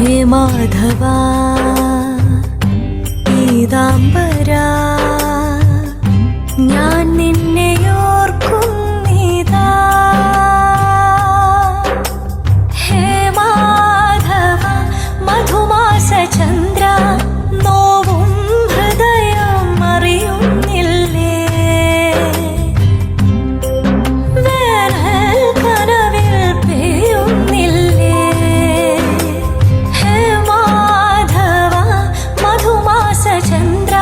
ഹേ മാധവ പീതാംബരാ ഞാൻ നിന്നെ ഓർക്കുന്നിതാ. ഹേ മാധവ മധുമാസ ചന്ദ്ര നോവും ഹൃദയം അറിയുന്നില്ലേ. വേനൽ കനവിൽ പെയ്യുന്നില്ലേ. ഹേ മാധവ മധുമാസ ചന്ദ്ര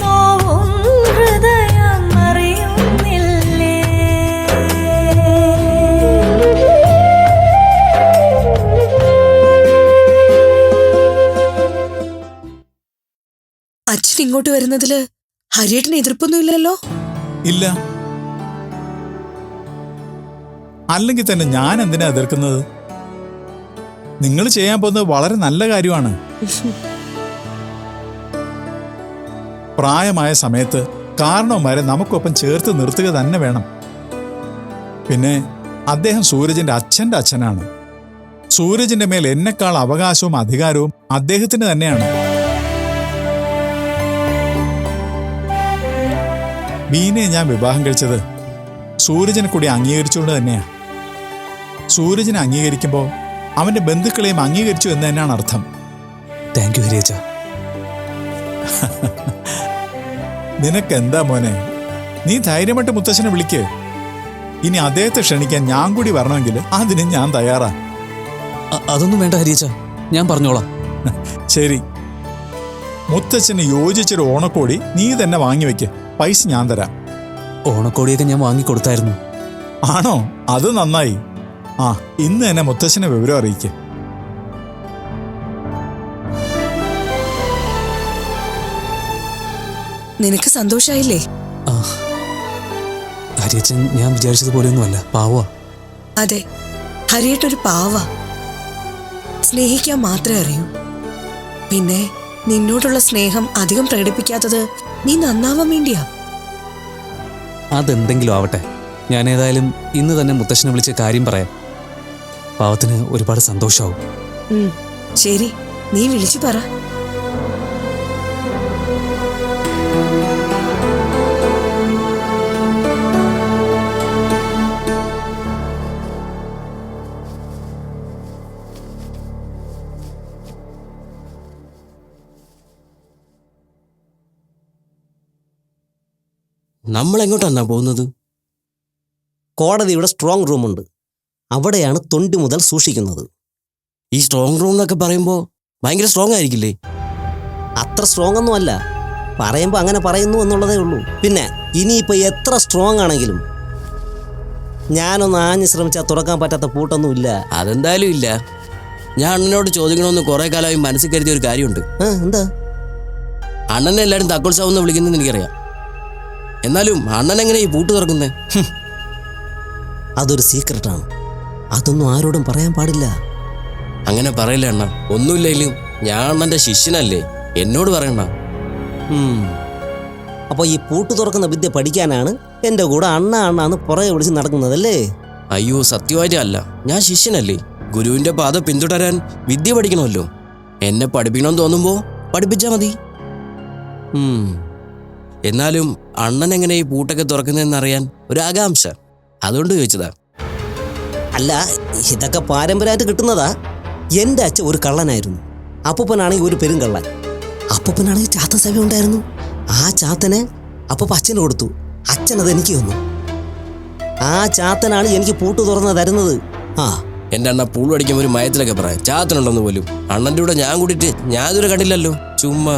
നോവും ഹൃദയം അറിയുന്നില്ലേ. അച്ഛൻ ഇങ്ങോട്ട് വരുന്നതില് ഹരിയേട്ടന് എതിർപ്പൊന്നുമില്ലല്ലോ? ഇല്ല. അല്ലെങ്കിൽ തന്നെ ഞാൻ എന്തിനാ എതിർക്കുന്നത്? നിങ്ങൾ ചെയ്യാൻ പോകുന്നത് വളരെ നല്ല കാര്യമാണ്. പ്രായമായ സമയത്ത് കാരണവന്മാരെ നമുക്കൊപ്പം ചേർത്ത് നിർത്തുക തന്നെ വേണം. പിന്നെ അദ്ദേഹം സൂരജിന്റെ അച്ഛന്റെ അച്ഛനാണ്. സൂരജിന്റെ മേൽ എന്നെക്കാൾ അവകാശവും അധികാരവും അദ്ദേഹത്തിന് തന്നെയാണ്. ബീനയെ ഞാൻ വിവാഹം കഴിച്ചത് സൂരജിനെ കൂടി അംഗീകരിച്ചുകൊണ്ട് തന്നെയാ. സൂരജിനെ അംഗീകരിക്കുമ്പോൾ അവന്റെ ബന്ധുക്കളെയും അംഗീകരിച്ചു എന്ന് തന്നെയാണ് അർത്ഥം. താങ്ക് യു ഹരിയച്ച. നിനക്കെന്താ മോനെ, നീ ധൈര്യമായിട്ട് മുത്തശ്ശനെ വിളിക്ക്. ഇനി അദ്ദേഹത്തെ ക്ഷണിക്കാൻ ഞാൻ കൂടി വരണമെങ്കിൽ അതിന് ഞാൻ തയ്യാറാ. അതൊന്നും വേണ്ട ഹരിയച്ച, ഞാൻ പറഞ്ഞോളാം. ശരി, മുത്തച്ഛന് യോജിച്ചൊരു ഓണക്കോടി നീ തന്നെ വാങ്ങിവെക്ക്. പൈസ ഞാൻ തരാം. ഓണക്കോടിയൊക്കെ ഞാൻ വാങ്ങിക്കൊടുത്തായിരുന്നു. ആണോ? അത് നന്നായി. ആ, ഇന്ന് തന്നെ മുത്തച്ഛനെ വിവരം അറിയിക്ക്. നിനക്ക് സന്തോഷായില്ലേ? ഹരിയച്ചൻ ഞാൻ വിചാരിച്ചതുപോലെയൊന്നുമല്ല, പാവാ. അതെ, ഹരിയേട്ടൊരു പാവാ. സ്നേഹിക്കാൻ മാത്രമേ അറിയൂ. പിന്നെ നിന്നോടുള്ള സ്നേഹം അധികം പ്രകടിപ്പിക്കാത്തത് നീ നന്നാവാൻ വേണ്ടിയാ. അതെന്തെങ്കിലും ആവട്ടെ, ഞാൻ ഏതായാലും ഇന്ന് തന്നെ മുത്തശ്ശനെ വിളിച്ച് കാര്യം പറയാം. പാവത്തിന് ഒരുപാട് സന്തോഷാവും. ശരി, നീ വിളിച്ചു പറ. നമ്മളെങ്ങോട്ടാണ് പോകുന്നത്? കോടതിയുടെ സ്ട്രോങ് റൂമുണ്ട്, അവിടെയാണ് തൊണ്ടി മുതൽ സൂക്ഷിക്കുന്നത്. ഈ സ്ട്രോങ് റൂം എന്നൊക്കെ പറയുമ്പോൾ ഭയങ്കര സ്ട്രോങ് ആയിരിക്കില്ലേ? അത്ര സ്ട്രോങ് ഒന്നും അല്ല, പറയുമ്പോൾ അങ്ങനെ പറയുന്നു എന്നുള്ളതേ ഉള്ളൂ. പിന്നെ ഇനിയിപ്പോൾ എത്ര സ്ട്രോങ് ആണെങ്കിലും ഞാനൊന്ന് ആഞ്ഞ് ശ്രമിച്ചാൽ തുറക്കാൻ പറ്റാത്ത പൂട്ടൊന്നും ഇല്ല. അതെന്തായാലും ഇല്ല. ഞാൻ അണ്ണനോട് ചോദിക്കണമെന്ന് കുറേ കാലമായി മനസ്സിൽ കരുതിയ ഒരു കാര്യമുണ്ട്. എന്താ? അണ്ണനെ എല്ലാവരും തക്കോത്സവം വിളിക്കുന്നതെന്ന് എനിക്കറിയാം. എന്നാലും അണ്ണൻ എങ്ങനെ ഈ പൂട്ട് തുറക്കുന്നേ? അതൊരു സീക്രട്ടാണ്, അതൊന്നും ആരോടും പറയാൻ പാടില്ല. അങ്ങനെ പറയില്ല അണ്ണ. ഒന്നുമില്ലെങ്കിലും ഞാൻ അണ്ണന്റെ ശിഷ്യനല്ലേ, എന്നോട് പറയണ്ട. അപ്പോൾ ഈ പൂട്ട് തുറക്കുന്ന വിദ്യ പഠിക്കാനാണ് എൻ്റെ കൂടെ അണ്ണ അണ്ണാന്ന് പുറകെ വിളിച്ച് നടക്കുന്നതല്ലേ? അയ്യോ, സത്യമായിട്ട് അല്ല. ഞാൻ ശിഷ്യനല്ലേ, ഗുരുവിന്റെ പാത പിന്തുടരാൻ വിദ്യ പഠിക്കണമല്ലോ. എന്നെ പഠിപ്പിക്കണമെന്ന് തോന്നുമ്പോൾ പഠിപ്പിച്ചാൽ മതി. എന്നാലും അണ്ണൻ എങ്ങനെ ഈ പൂട്ടൊക്കെ തുറക്കുന്നതെന്ന് അറിയാൻ ഒരു ആകാംക്ഷ, അതുകൊണ്ട് ചോദിച്ചതാ. അല്ല, ഇതൊക്കെ പാരമ്പര്യമായിട്ട് കിട്ടുന്നതാ. എൻ്റെ അച്ഛൻ ഒരു കള്ളനായിരുന്നു, അപ്പൂപ്പനാണെങ്കിൽ ഒരു പെരുങ്കള്ളൻ. അപ്പൂപ്പനാണെങ്കിൽ ചാത്ത സഭ ഉണ്ടായിരുന്നു. ആ ചാത്തനെ അപ്പൂപ്പ അച്ഛന് കൊടുത്തു, അച്ഛനത് എനിക്ക് തന്നു. ആ ചാത്തനാണ് എനിക്ക് പൂട്ട് തുറന്ന് തരുന്നത്. എൻ്റെ അണ്ണ പൂൾ അടിക്കുമ്പോൾ ഒരു മയത്തിലൊക്കെ പറയാം ചാത്തനുണ്ടെന്ന് പോലും. അണ്ണൻ്റെ കൂടെ ഞാൻ കൂടിയിട്ട് ഞാൻ ഇതുവരെ കണ്ടില്ലല്ലോ, ചുമ്മാ.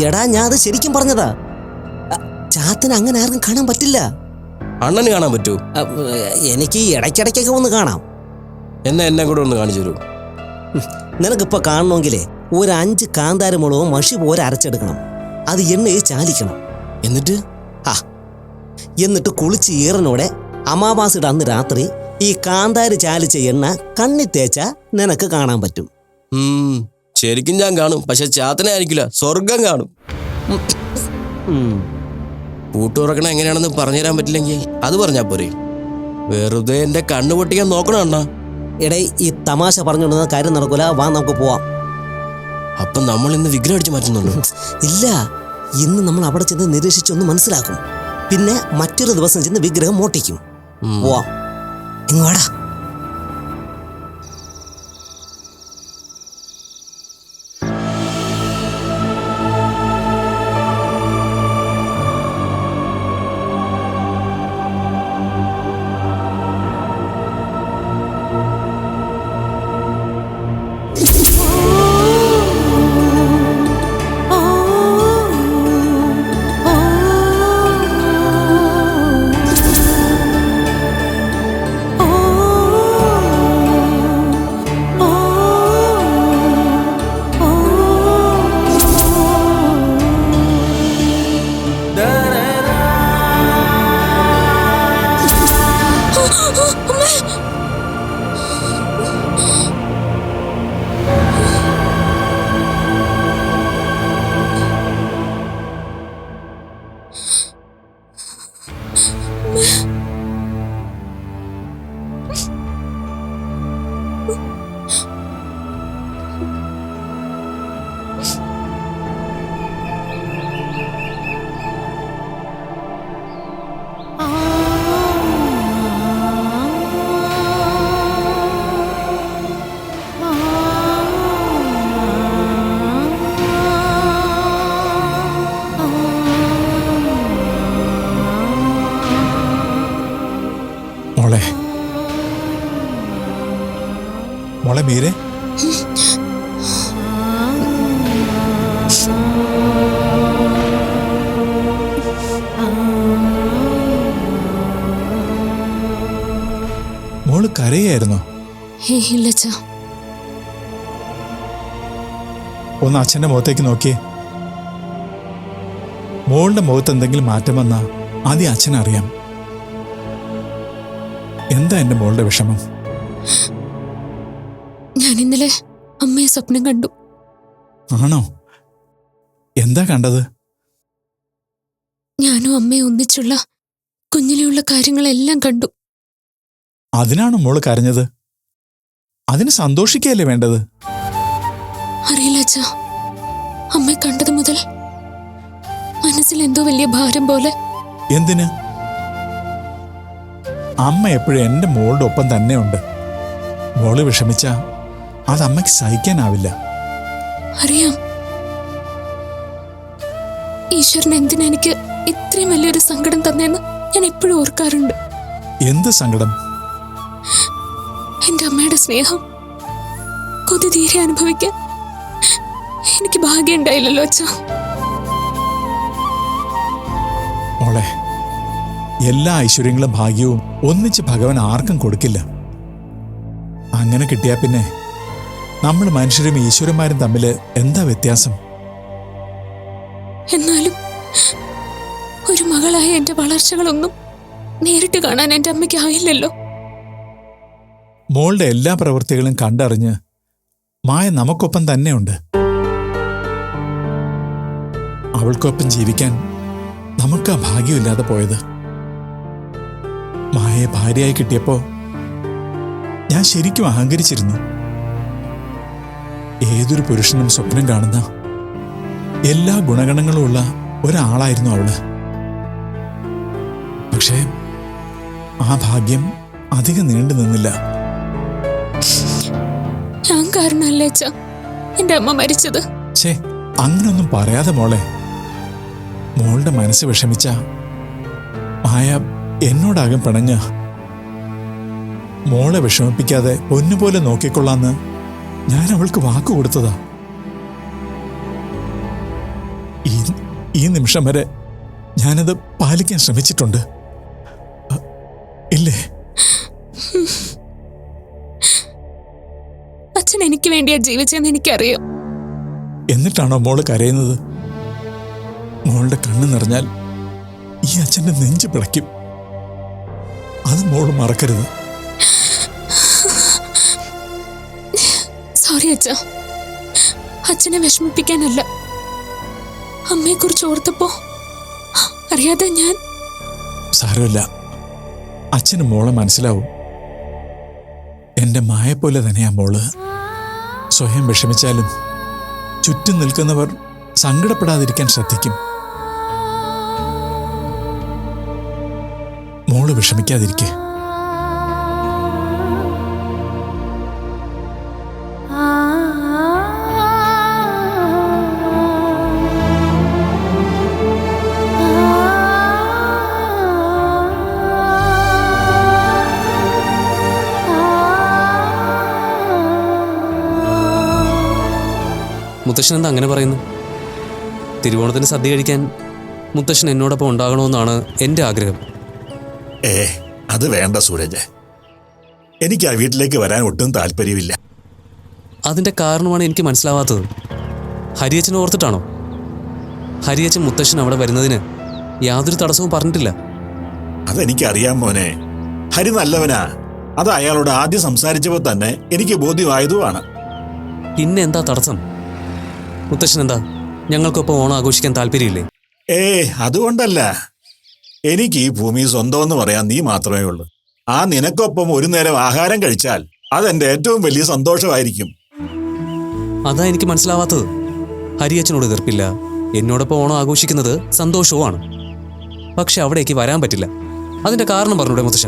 എടാ, ഞാൻ അത് ശരിക്കും പറഞ്ഞതാ. ചാത്തന് അങ്ങനെ ആർക്കും കാണാൻ പറ്റില്ല. അണ്ണന് കാണാൻ പറ്റൂ? എനിക്ക് ഇടയ്ക്കിടയ്ക്കൊക്കെ ഒന്ന് കാണാം. എന്നാ എന്നെ കൂടെ ഒന്ന് കാണിച്ചു തരൂ. നിനക്കിപ്പോൾ കാണണമെങ്കിലേ ഒരു 5 കാന്താരമുളകോ മഷി പോലെ അരച്ചെടുക്കണം. അത് എണ്ണയിൽ ചാലിക്കണം. എന്നിട്ട് കുളിച്ച് ഈറനോടെ അമാവാസിയുടെ അന്ന് രാത്രി ഈ കാന്താരി ചാലിച്ച എണ്ണ കണ്ണി തേച്ചാ നിനക്ക് കാണാൻ പറ്റും. ശരിക്കും ഞാൻ കാണും, പക്ഷെ ചാത്തനെ ആയിരിക്കില്ല, സ്വർഗം കാണും. പൂട്ട് തുറക്കണ എങ്ങനെയാണെന്ന് പറഞ്ഞുതരാൻ പറ്റില്ലെങ്കിൽ അത് പറഞ്ഞാൽ പോരെ. വെറുതെ എന്റെ കണ്ണു പൊട്ടിക്കാൻ നോക്കണം അണ്ണ. എടേ ഈ തമാശ പറഞ്ഞുകൊണ്ടുന്ന കാര്യം നടക്കൂല, വാ നമുക്ക് പോവാം. അപ്പം നമ്മൾ ഇന്ന് വിഗ്രഹം അടിച്ചു മാറ്റുന്നുണ്ടോ? ഇല്ല, ഇന്ന് നമ്മൾ അവിടെ ചെന്ന് നിരീക്ഷിച്ചൊന്ന് മനസ്സിലാക്കും. പിന്നെ മറ്റൊരു ദിവസം ചെന്ന് വിഗ്രഹം മോട്ടിക്കും. പോവാം, ഇങ്ങ് വാടാ. മോളെ മീരെ, മോള് കരയായിരുന്നോ? ഇല്ലച്ചാ. ഒന്ന് അച്ഛന്റെ മുഖത്തേക്ക് നോക്കിയേ. മോളുടെ മുഖത്ത് എന്തെങ്കിലും മാറ്റം വന്നാ ആദ്യം അച്ഛനറിയാം. എന്താ എന്റെ മോളുടെ വിഷമം? ഞാൻ ഇന്നലെ അമ്മയെ സ്വപ്നം കണ്ടു. ആണോ? എന്താ കണ്ടത്? ഞാനും അമ്മയും ഒന്നിച്ചുള്ള കുഞ്ഞിലെയുള്ള കാര്യങ്ങളെല്ലാം കണ്ടു. അതിനാണോ മോള് കരഞ്ഞത്? അതിന് സന്തോഷിക്കുകയല്ലേ വേണ്ടത്? അറിയില്ല അച്ഛാ, അമ്മയെ കണ്ടത് മുതൽ മനസ്സിൽ എന്തോ വലിയ ഭാരം പോലെ. എന്തിന്? അമ്മ എപ്പോഴും എന്റെ മോളുടെ ഒപ്പം തന്നെയുണ്ട്. മോള് വിഷമിച്ച അത് അമ്മയ്ക്ക് സഹിക്കാനാവില്ല. അറിയാം. ഈശ്വരൻ എന്തിനാ എനിക്ക് ഇത്രയും വലിയൊരു സങ്കടം തന്നെന്ന് ഞാൻ എപ്പോഴും ഓർക്കാറുണ്ട്. എന്ത് സങ്കടം? എന്റെ അമ്മയുടെ സ്നേഹം കൊതി തീരെ അനുഭവിക്കാൻ എനിക്ക് ഭാഗ്യം ഉണ്ടായില്ലല്ലോ അച്ഛാ. മോളെ, എല്ലാ ഐശ്വര്യങ്ങളും ഭാഗ്യവും ഒന്നിച്ച് ഭഗവാൻ ആർക്കും കൊടുക്കില്ല. അങ്ങനെ കിട്ടിയാ പിന്നെ നമ്മൾ മനുഷ്യരും ഈശ്വരന്മാരും തമ്മിൽ എന്താ വ്യത്യാസം? എന്നാലും ഒരു മകളായ എന്റെ വളർച്ചകളൊന്നും നേരിട്ട് കാണാൻ എന്റെ അമ്മയ്ക്ക് ആയില്ലല്ലോ. മോളുടെ എല്ലാ പ്രവൃത്തികളും കണ്ടറിഞ്ഞ് മായ നമുക്കൊപ്പം തന്നെയുണ്ട്. അവൾക്കൊപ്പം ജീവിക്കാൻ നമുക്കാ ഭാഗ്യമില്ലാതെ പോയത്. മായയെ ഭാര്യയായി കിട്ടിയപ്പോ ഞാൻ ശരിക്കും അഹങ്കരിച്ചിരുന്നു. ഏതൊരു പുരുഷനും സ്വപ്നം കാണുന്ന എല്ലാ ഗുണഗണങ്ങളുമുള്ള ഒരാളായിരുന്നു അവള്. പക്ഷേ ആ ഭാഗ്യം അധികം നീണ്ടു നിന്നില്ല. ഞാൻ കാരണല്ലേ അച്ഛാ എന്റെ അമ്മ മരിച്ചത്. ഛേ, അങ്ങനൊന്നും പറയാതെ മോളെ. മോളുടെ മനസ്സ് വിഷമിച്ച മായ എന്നോടാകും പിണങ്ങ. മോളെ വിഷമിപ്പിക്കാതെ ഒന്നുപോലെ നോക്കിക്കൊള്ളാന്ന് ഞാൻ അവൾക്ക് വാക്കു കൊടുത്തതാ. ഈ നിമിഷം വരെ ഞാനത് പാലിക്കാൻ ശ്രമിച്ചിട്ടുണ്ട്. ഇല്ലേ? അച്ഛൻ എനിക്ക് വേണ്ടിയാ ജീവിച്ചെന്ന് എനിക്കറിയാം. എന്നിട്ടാണോ മോള് കരയുന്നത്? മോളുടെ കണ്ണ് നിറഞ്ഞാൽ ഈ അച്ഛൻ്റെ നെഞ്ച് പിളയ്ക്കും. അത് മോള് മറക്കരുത്. സോറി അച്ഛാ, അച്ഛനെ വിഷമിപ്പിക്കാനല്ല. അമ്മയെക്കുറിച്ച് ഓർത്തപ്പോ അറിയാതെ ഞാൻ. സാരമില്ല, അച്ഛന് മോളെ മനസ്സിലാവും. എൻ്റെ മായെപ്പോലെ തന്നെയാ മോള്. സ്വയം വിഷമിച്ചാലും ചുറ്റും നിൽക്കുന്നവർ സങ്കടപ്പെടാതിരിക്കാൻ ശ്രദ്ധിക്കും. മോള് വിഷമിക്കാതിരിക്കെ. മുത്തശ്ശൻ എന്താ അങ്ങനെ പറയുന്നു? തിരുവോണത്തിന് സദ്യ കഴിക്കാൻ മുത്തശ്ശൻ എന്നോടൊപ്പം ഉണ്ടാകണമെന്നാണ് എൻ്റെ ആഗ്രഹം. അത് വേണ്ട സൂരജ്. എനിക്ക് ആ വീട്ടിലേക്ക് വരാൻ ഒട്ടും താല്പര്യമില്ല. അതിൻ്റെ കാരണമാണ് എനിക്ക് മനസ്സിലാവാത്തത്. ഹരിയച്ചനെ ഓർത്തിട്ടാണോ? ഹരിയച്ചൻ മുത്തശ്ശൻ അവിടെ വരുന്നതിന് യാതൊരു തടസ്സവും പറഞ്ഞിട്ടില്ല. അതെനിക്കറിയാം മോനെ. ഹരി നല്ലവനാ. അത് അയാളോട് ആദ്യം സംസാരിച്ചപ്പോൾ തന്നെ എനിക്ക് ബോധ്യമായതുമാണ്. പിന്നെ എന്താ തടസ്സം? മുത്തശ്ശൻ എന്താ ഞങ്ങൾക്കൊപ്പം ഓണം ആഘോഷിക്കാൻ താല്പര്യമില്ലേ? അതുകൊണ്ടല്ല. എനിക്ക് ഈ ഭൂമി സ്വന്തമെന്ന് പറയാൻ നീ മാത്രമേ ഉള്ളൂ. ആ നിനക്കൊപ്പം ഒരു നേരം ആഹാരം കഴിച്ചാൽ അതെന്റെ ഏറ്റവും വലിയ സന്തോഷമായിരിക്കും. അതാ എനിക്ക് മനസ്സിലാവാത്തത്. ഹരിയച്ചനോട് എതിർപ്പില്ല, എന്നോടൊപ്പം ഓണം ആഘോഷിക്കുന്നത് സന്തോഷവുമാണ്. പക്ഷെ അവിടേക്ക് വരാൻ പറ്റില്ല. അതിന്റെ കാരണം പറഞ്ഞൂടെ മുത്തശ്ശ?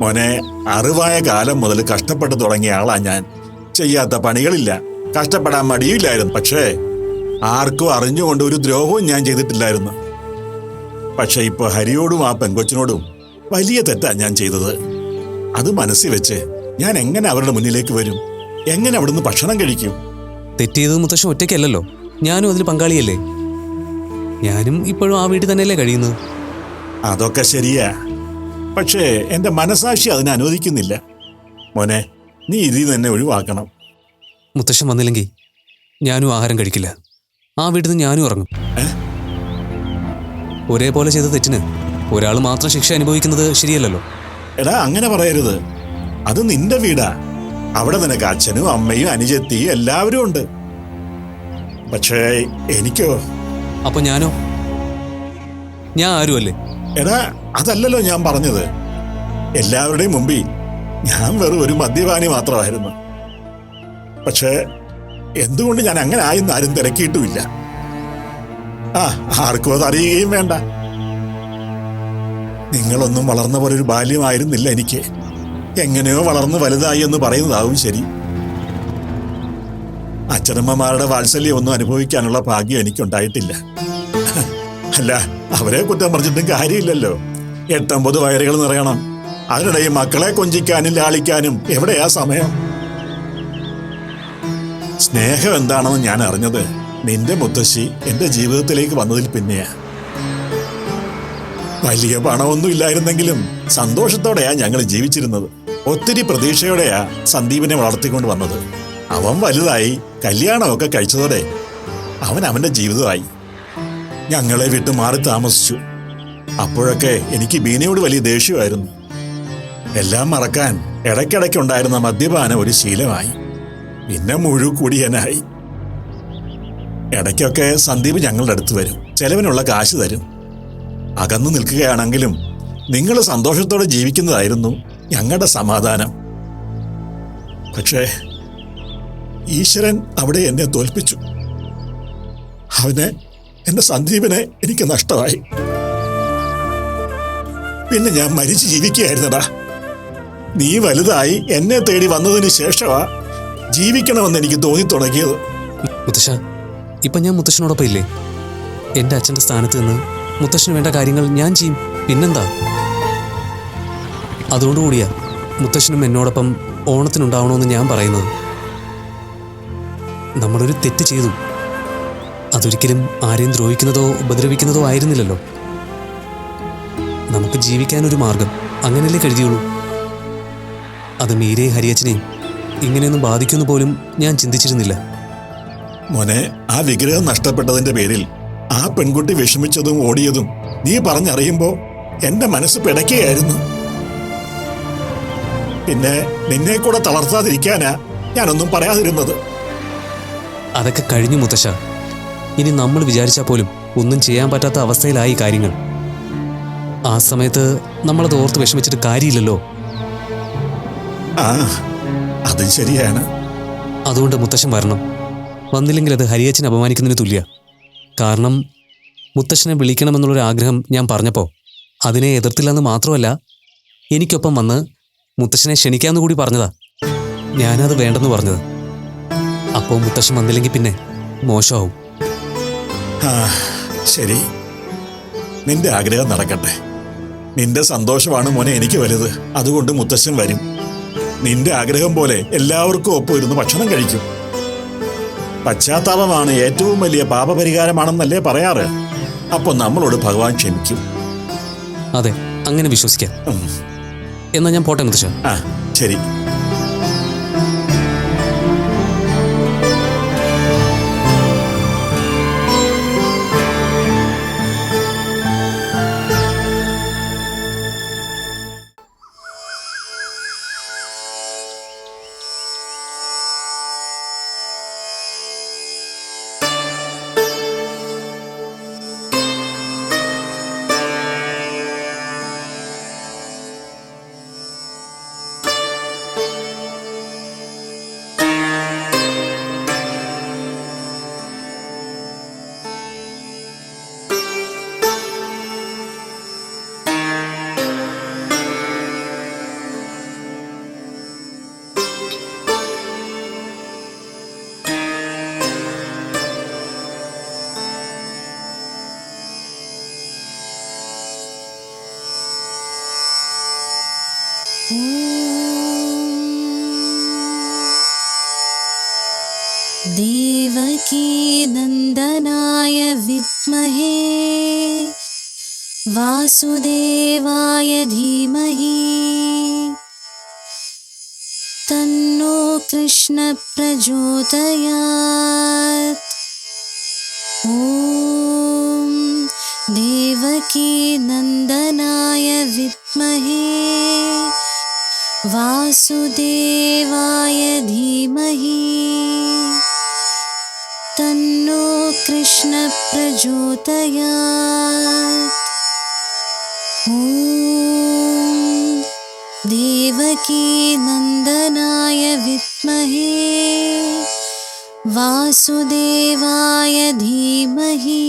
മോനെ, അറിവായ കാലം മുതൽ കഷ്ടപ്പെട്ട് തുടങ്ങിയ ആളാ ഞാൻ. ചെയ്യാത്ത പണികളില്ല, കഷ്ടപ്പെടാൻ മടിയില്ലായിരുന്നു. പക്ഷേ ആർക്കും അറിഞ്ഞുകൊണ്ട് ഒരു ദ്രോഹവും ഞാൻ ചെയ്തിട്ടില്ലായിരുന്നു. പക്ഷെ ഇപ്പൊ ഹരിയോടും ആ പെങ്കൊച്ചിനോടും വലിയ തെറ്റാ ഞാൻ ചെയ്തത്. അത് മനസ്സിൽ വെച്ച് ഞാൻ എങ്ങനെ അവരുടെ മുന്നിലേക്ക് വരും? എങ്ങനെ അവിടുന്ന് ഭക്ഷണം കഴിക്കും? തെറ്റ് ചെയ്തത് മുത്തശ്ശൻ ഒറ്റയ്ക്കല്ലല്ലോ, ഞാനും അതിൽ പങ്കാളിയല്ലേ. ഞാനും ഇപ്പോഴും ആ വീട്ടിൽ തന്നെയല്ലേ കഴിയുന്നത്. അതൊക്കെ ശരിയാ. പക്ഷേ എന്റെ മനസാക്ഷി അതിനെ അനുവദിക്കുന്നില്ല. മോനെ, നീ ഇതിൽ തന്നെ ഒഴിവാക്കണം. മുത്തശ്ശൻ വന്നില്ലെങ്കിൽ ഞാനും ആഹാരം കഴിക്കില്ല. ആ വീട്ടിൽ നിന്ന് ഞാനും ഇറങ്ങും. ഒരേപോലെ ചെയ്ത തെറ്റിന് ഒരാൾ മാത്രം ശിക്ഷ അനുഭവിക്കുന്നത് ശരിയല്ലല്ലോ. എടാ, അങ്ങനെ പറയരുത്. അത് നിന്റെ വീടാ. അവിടെ നിനക്ക് അച്ഛനും അമ്മയും അനുജത്തിയും എല്ലാവരും ഉണ്ട്. പക്ഷേ എനിക്കോ? അപ്പൊ ഞാനോ? ഞാൻ ആരുമല്ലേ? എടാ, അതല്ലല്ലോ ഞാൻ പറഞ്ഞത്. എല്ലാവരുടെയും മുമ്പിൽ ഞാൻ വെറും ഒരു മദ്യപാനി മാത്രമായിരുന്നു. പക്ഷേ എന്തുകൊണ്ട് ഞാൻ അങ്ങനെ ആയെന്ന് ആരും തിരക്കിയിട്ടുമില്ല. ആർക്കും അത് അറിയുകയും വേണ്ട. നിങ്ങളൊന്നും വളർന്ന പോലെ ഒരു ബാല്യമായിരുന്നില്ല എനിക്ക്. എങ്ങനെയോ വളർന്ന് വലുതായി എന്ന് പറയുന്നതാവും ശരി. അച്ഛനമ്മമാരുടെ വാത്സല്യം ഒന്നും അനുഭവിക്കാനുള്ള ഭാഗ്യം എനിക്കുണ്ടായിട്ടില്ല. അല്ല, അവരെ കുറ്റം പറഞ്ഞിട്ടും കാര്യമില്ലല്ലോ. 8-9 വയറുകൾ നിറയണം. അതിനിടയിൽ മക്കളെ കൊഞ്ചിക്കാനും ലാളിക്കാനും എവിടെയാ സമയം? സ്നേഹം എന്താണെന്ന് ഞാൻ അറിഞ്ഞത് നിന്റെ മുത്തശ്ശി എന്റെ ജീവിതത്തിലേക്ക് വന്നതിൽ പിന്നെയാ. വലിയ പണമൊന്നും ഇല്ലായിരുന്നെങ്കിലും സന്തോഷത്തോടെയാ ഞങ്ങൾ ജീവിച്ചിരുന്നത്. ഒത്തിരി പ്രതീക്ഷയോടെയാ സന്ദീപിനെ വളർത്തിക്കൊണ്ട് വന്നത്. അവൻ വലുതായി കല്യാണമൊക്കെ കഴിച്ചതോടെ അവൻ അവന്റെ ജീവിതമായി. ഞങ്ങളെ വിട്ട് മാറി താമസിച്ചു. അപ്പോഴൊക്കെ എനിക്ക് ബീനയോട് വലിയ ദേഷ്യമായിരുന്നു. എല്ലാം മറക്കാൻ ഇടയ്ക്കിടയ്ക്കുണ്ടായിരുന്ന മദ്യപാനം ഒരു ശീലമായി. പിന്നെ മുഴുക്കുടിയനായി. ഇടയ്ക്കൊക്കെ സന്ദീപ് ഞങ്ങളുടെ അടുത്ത് വരും. ചെലവിനുള്ള കാശ് തരും. അകന്നു നിൽക്കുകയാണെങ്കിലും നിങ്ങൾ സന്തോഷത്തോടെ ജീവിക്കുന്നതായിരുന്നു ഞങ്ങളുടെ സമാധാനം. പക്ഷേ ഈശ്വരൻ അവിടെ എന്നെ തോൽപ്പിച്ചു. എന്റെ സന്ദീപിനെ എനിക്ക് നഷ്ടമായി. പിന്നെ ഞാൻ മരിച്ചു ജീവിക്കുകയായിരുന്നടാ. നീ വലുതായി എന്നെ തേടി വന്നതിന് ശേഷമാ ജീവിക്കണമെന്ന് എനിക്ക് തോന്നി തുടങ്ങിയത്. മുത്തശ്ശ, ഇപ്പൊ ഞാൻ മുത്തശ്ശനോടൊപ്പം ഇല്ലേ? എന്റെ അച്ഛന്റെ സ്ഥാനത്ത് നിന്ന് മുത്തശ്ശന് വേണ്ട കാര്യങ്ങൾ ഞാൻ ചെയ്യും. പിന്നെന്താ? അതുകൊണ്ടുകൂടിയാ മുത്തശ്ശനും എന്നോടൊപ്പം ഓണത്തിനുണ്ടാവണമെന്ന് ഞാൻ പറയുന്നത്. നമ്മളൊരു തെറ്റ് ചെയ്തു. അതൊരിക്കലും ആരെയും ദ്രോഹിക്കുന്നതോ ഉപദ്രവിക്കുന്നതോ ആയിരുന്നില്ലല്ലോ. നമുക്ക് ജീവിക്കാനൊരു മാർഗം അങ്ങനെയല്ലേ കരുതിയുള്ളൂ. അത് മീരയും ഹരിയച്ചനെയും ഇങ്ങനെയൊന്നും ബാധിക്കുമെന്ന് പോലും ഞാൻ ചിന്തിച്ചിരുന്നില്ല. മോനെ, ആ വിഗ്രഹം നഷ്ടപ്പെട്ടതിന്റെ പേരിൽ ആ പെൺകുട്ടി വിഷമിച്ചതും ഓടിയതും നീ പറഞ്ഞറിയുമ്പോ എന്റെ മനസ്സ് പിടയ്ക്കുകയായിരുന്നു. പിന്നെ നിന്നെ കൂടെ തളർത്താതിരിക്കാനാ ഞാനൊന്നും പറയാതിരുന്നത്. അതൊക്കെ കഴിഞ്ഞു മുത്തശ്ശ. ഇനി നമ്മൾ വിചാരിച്ചാൽ പോലും ഒന്നും ചെയ്യാൻ പറ്റാത്ത അവസ്ഥയിലായി കാര്യങ്ങൾ. ആ സമയത്ത് നമ്മളത് ഓർത്ത് വിഷമിച്ചിട്ട് കാര്യമില്ലല്ലോ. ആ അതും ശരിയാണ്. അതുകൊണ്ട് മുത്തശ്ശൻ വരണം. വന്നില്ലെങ്കിൽ അത് ഹരിയച്ഛനെ അപമാനിക്കുന്നതിന് തുല്യ. കാരണം മുത്തശ്ശനെ വിളിക്കണമെന്നുള്ളൊരു ആഗ്രഹം ഞാൻ പറഞ്ഞപ്പോൾ അതിനെ എതിർത്തില്ലെന്ന് മാത്രമല്ല, എനിക്കൊപ്പം വന്ന് മുത്തശ്ശനെ ക്ഷണിക്കാമെന്ന് കൂടി പറഞ്ഞതാ. ഞാനത് വേണ്ടെന്ന് പറഞ്ഞത്. അപ്പോൾ മുത്തശ്ശൻ വന്നില്ലെങ്കിൽ പിന്നെ മോശമാവും. ആ ശരി, നിന്റെ ആഗ്രഹം നടക്കട്ടെ. നിന്റെ സന്തോഷമാണ് മോനെ എനിക്ക് വലുത്. അതുകൊണ്ട് മുത്തശ്ശൻ വരും. നിന്റെ ആഗ്രഹം പോലെ എല്ലാവർക്കും ഒപ്പം ഇരുന്ന് ഭക്ഷണം കഴിക്കും. പശ്ചാത്താപമാണ് ഏറ്റവും വലിയ പാപപരിഹാരമാണെന്നല്ലേ പറയാറ്. അപ്പൊ നമ്മളോട് ഭഗവാൻ ക്ഷമിക്കും. അതെ, അങ്ങനെ വിശ്വസിക്കാം. ഉം. എന്നാ ഞാൻ പോട്ടെ മുത്തശ്ശ. ആ ശരി. देवकी नंदनाय विद्महे वासुदेवाय धीमहि तन्नो कृष्ण प्रचोदयात्। ॐ देवकी नंदनाय विद्महे वासुदेवाय धीमहि तन्नो कृष्ण प्रचोदयात्। ॐ देवकी नंदनाय विद्महे वासुदेवाय धीमहि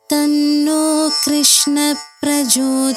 तन्नो कृष्ण प्रचोदयात्।